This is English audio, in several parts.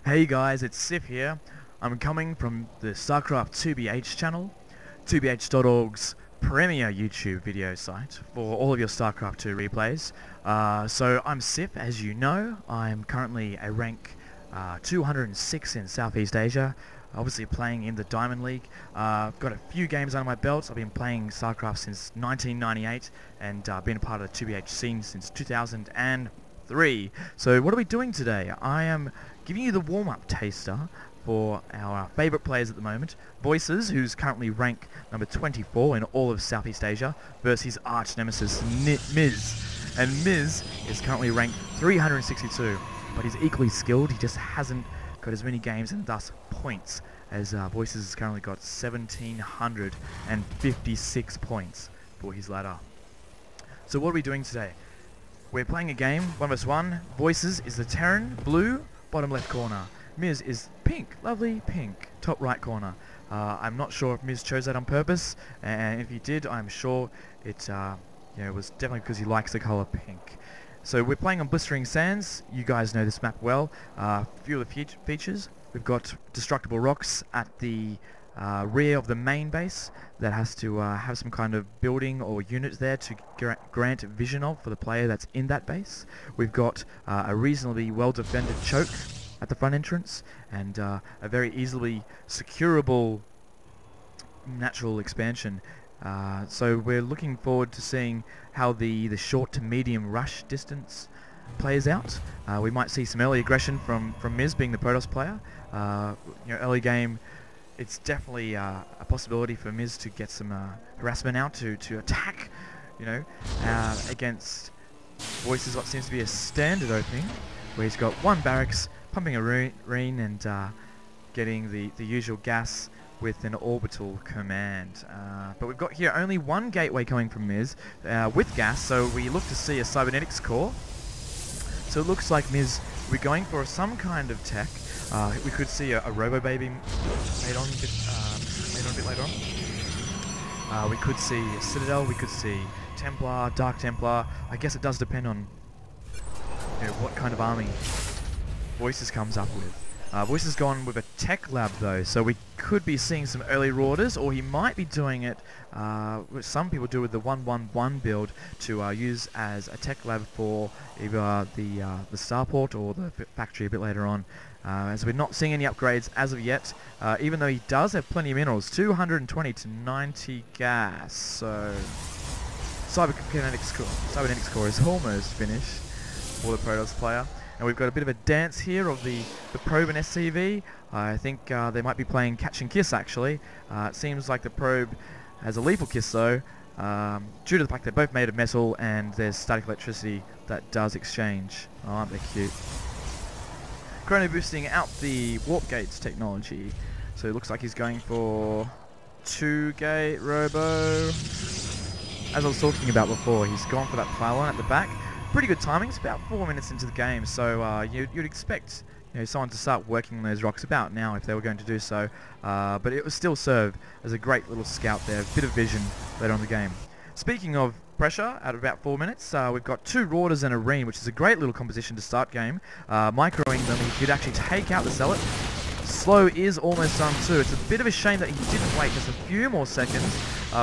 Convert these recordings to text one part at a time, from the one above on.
Hey guys, it's Sif here. I'm coming from the Starcraft 2BH channel, 2bh.org's premier YouTube video site for all of your Starcraft 2 replays. So I'm Sif, as you know. I'm currently a rank 206 in Southeast Asia, obviously playing in the Diamond League. I've got a few games under my belt. I've been playing Starcraft since 1998 and been a part of the 2BH scene since 2003. So what are we doing today? I am giving you the warm-up taster for our favourite players at the moment, Voices, who's currently rank number 24 in all of Southeast Asia, versus his arch nemesis Miz. And Miz is currently ranked 362, but he's equally skilled. He just hasn't got as many games and thus points as Voices has currently got 1,756 points for his ladder. So what are we doing today? We're playing a game, 1 vs 1. Voices is the Terran, blue, bottom left corner. Miz is pink, lovely pink, top right corner. I'm not sure if Miz chose that on purpose, and if he did, I'm sure it was definitely because he likes the colour pink. So we're playing on Blistering Sands. You guys know this map well. A few of the features. We've got destructible rocks at the rear of the main base that has to have some kind of building or unit there to grant vision of for the player that's in that base. We've got a reasonably well defended choke at the front entrance and a very easily securable natural expansion. So we're looking forward to seeing how the short to medium rush distance plays out. We might see some early aggression from Miz, being the Protoss player. Early game, it's definitely a possibility for Miz to get some harassment out to attack, against Voices, what seems to be a standard opening, where he's got one barracks, pumping a reen and getting the usual gas with an orbital command. But we've got here only one gateway coming from Miz with gas, so we look to see a cybernetics core. So it looks like Miz, we're going for some kind of tech. We could see a Robo Baby made on a bit later on. We could see a Citadel, we could see Templar, Dark Templar. I guess it does depend on what kind of army Voices comes up with. Voices gone with a tech lab though, so we could be seeing some early Rauders, or he might be doing it, which some people do with the 1-1-1 build, to use as a tech lab for either the starport or the factory a bit later on. As we're not seeing any upgrades as of yet, even though he does have plenty of minerals, 220 to 90 gas, so cybernetics core is almost finished for the Protoss player. And we've got a bit of a dance here of the probe and SCV. I think they might be playing catch and kiss actually. It seems like the probe has a lethal kiss though, due to the fact they're both made of metal and there's static electricity that does exchange. Oh, aren't they cute? Chrono boosting out the warp gates technology. So it looks like he's going for 2-gate robo. As I was talking about before, he's gone for that pylon at the back. Pretty good timing. It's about 4 minutes into the game, so you'd expect someone to start working on those rocks about now if they were going to do so. But it would still serve as a great little scout there, a bit of vision later on in the game. Speaking of pressure, at about 4 minutes, we've got 2 Rauders and a Reen, which is a great little composition to start game. Microing them, he could actually take out the Zealot. Slow is almost done too. It's a bit of a shame that he didn't wait just a few more seconds.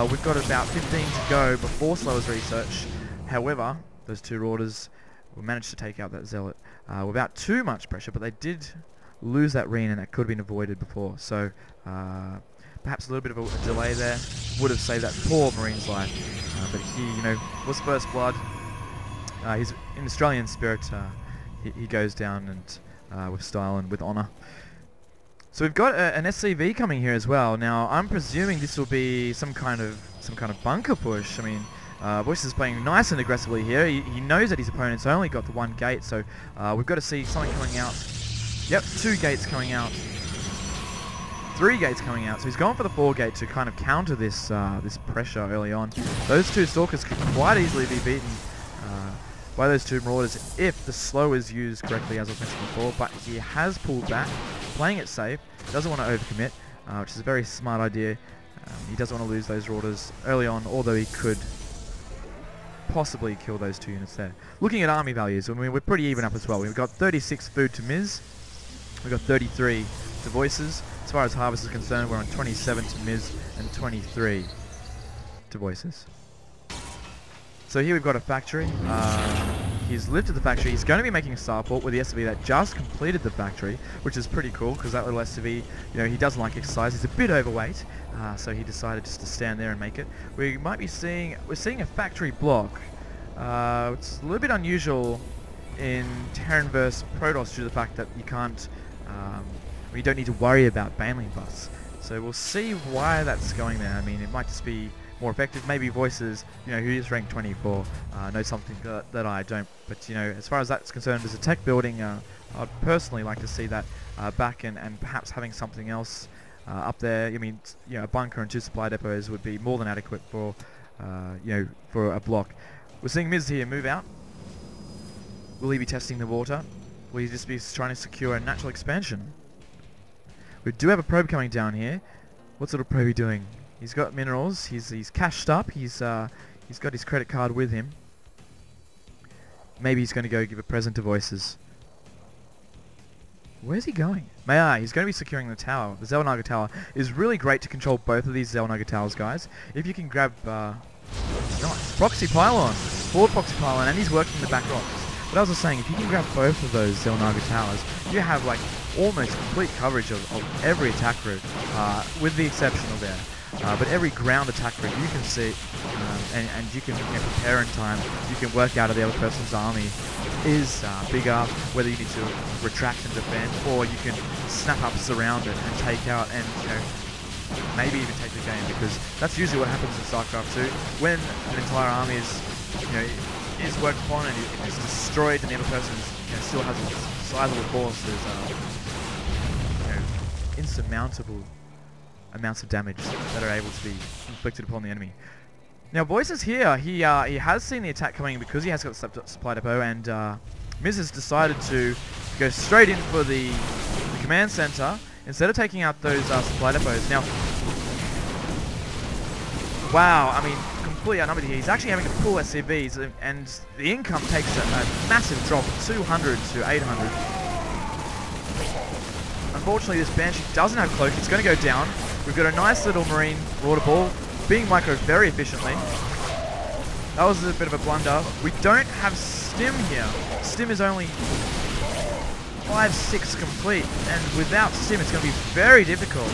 We've got about 15 to go before Slower's research. However, those 2 Rauders will manage to take out that Zealot without too much pressure, but they did lose that Reen, and that could have been avoided before. So perhaps a little bit of a delay there would have saved that poor Marine's life. But he, was first blood. He's in Australian spirit. He goes down and with style and with honour. So we've got an SCV coming here as well. Now I'm presuming this will be some kind of bunker push. I mean, Voices is playing nice and aggressively here. He knows that his opponent's only got the 1 gate, so we've got to see something coming out. Yep, 2 gates coming out. 3 gates coming out. So he's gone for the 4 gate to kind of counter this this pressure early on. Those 2 Stalkers could quite easily be beaten by those 2 Marauders if the slow is used correctly, as I was mentioning before. But he has pulled back, playing it safe. Doesn't want to overcommit, which is a very smart idea. He doesn't want to lose those Marauders early on, although he could possibly kill those 2 units there. Looking at army values, I mean, we're pretty even up as well. We've got 36 food to Miz, We've got 33 to Voices. As far as Harvest is concerned, we're on 27 to Miz and 23 to Voices. So here we've got a factory. He's lifted the factory. He's going to be making a starport with the SCV that just completed the factory, which is pretty cool because that little SCV, he doesn't like exercise. He's a bit overweight, so he decided just to stand there and make it. We're seeing a factory block. It's a little bit unusual in Terran vs Protoss due to the fact that you can't, you don't need to worry about baneling buffs. So we'll see why that's going there. I mean, it might just be more effective. Maybe Voices, who is ranked 24, knows something that I don't. But as far as that's concerned, as a tech building, I'd personally like to see that back and perhaps having something else up there. I mean, a bunker and 2 supply depots would be more than adequate for, for a block. We're seeing Miz here move out. Will he be testing the water? Will he just be trying to secure a natural expansion? We do have a probe coming down here. What sort of probe are you doing? He's got minerals. He's cashed up. He's got his credit card with him. Maybe he's going to go give a present to Voices. Where's he going? He's going to be securing the tower. The Xel'Naga tower is really great to control both of these Xel'Naga towers, guys. If you can grab... nice. Proxy pylon. Forward proxy pylon, and he's working the back rocks. But as I was saying, if you can grab both of those Xel'Naga towers, you have like almost complete coverage of every attack route, with the exception of there. But every ground attack route you can see, and you can prepare in time. You can work out of the other person's army is bigger, whether you need to retract and defend, or you can snap up, surround it, and take out, and maybe even take the game, because that's usually what happens in Starcraft 2 when an entire army is worked upon and is destroyed, and the other person still has a sizable force. There's insurmountable amounts of damage that are able to be inflicted upon the enemy. Now Voices here, he has seen the attack coming because he has got the supply depot, and Miz has decided to go straight in for the command center instead of taking out those supply depots. Now, wow, I mean, completely outnumbered here. He's actually having to pull SCVs, and the income takes a massive drop, 200 to 800. Unfortunately, this Banshee doesn't have cloak. It's going to go down. We've got a nice little Marine water ball being microed very efficiently. That was a bit of a blunder. We don't have Stim here. Stim is only 5-6 complete, and without Stim it's going to be very difficult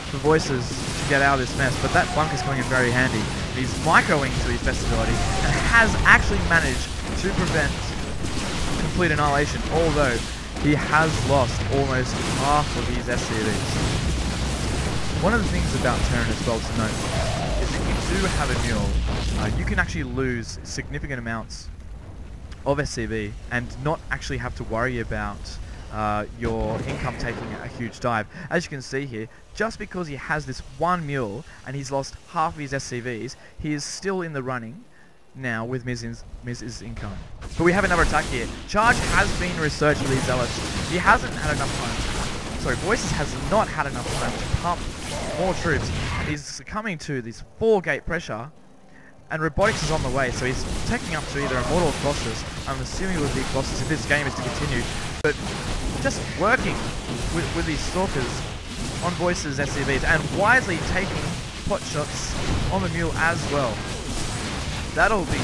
for Voices to get out of this mess, but that bunker's coming in very handy. He's microing to his best ability and has actually managed to prevent complete annihilation, although he has lost almost half of his SCVs. One of the things about Terran as well to note is if you do have a mule, you can actually lose significant amounts of SCV and not actually have to worry about your income taking a huge dive. As you can see here, just because he has this one mule and he's lost half of his SCVs, he is still in the running now with Miz's income. But we have another attack here. Charge has been researched for these zealots. He hasn't had enough time. Sorry, Voices has not had enough time to pump more troops. He's succumbing to this 4-gate pressure, and Robotics is on the way, so he's taking up to either Immortal or Colossus. I'm assuming it would be Colossus if this game is to continue. But just working with these Stalkers on Voices SCVs, and wisely taking pot shots on the mule as well. That'll be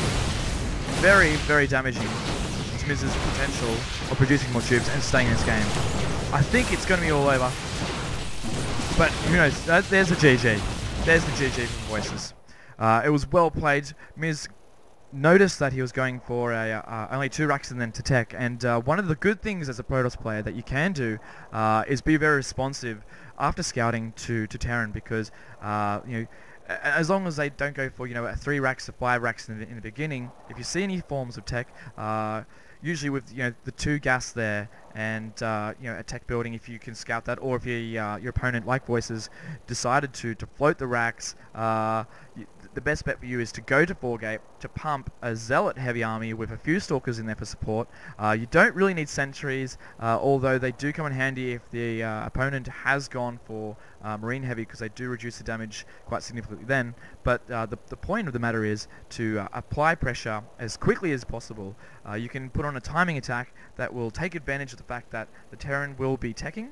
very, very damaging to Miz's potential of producing more troops and staying in this game. I think it's going to be all over. But who knows? There's the GG. There's the GG from Voices. It was well played. Miz noticed that he was going for only 2 racks and then to tech. And one of the good things as a Protoss player that you can do is be very responsive after scouting to Terran, because as long as they don't go for 3 racks to 5 racks in the beginning, if you see any forms of tech, usually with the 2 gas there and a tech building, if you can scout that, or if your opponent, like Voices, decided to float the racks, the best bet for you is to go to 4-gate to pump a Zealot heavy army with a few Stalkers in there for support. You don't really need sentries, although they do come in handy if the opponent has gone for Marine heavy, because they do reduce the damage quite significantly then. But the point of the matter is to apply pressure as quickly as possible. You can put on a timing attack that will take advantage of the fact that the Terran will be teching,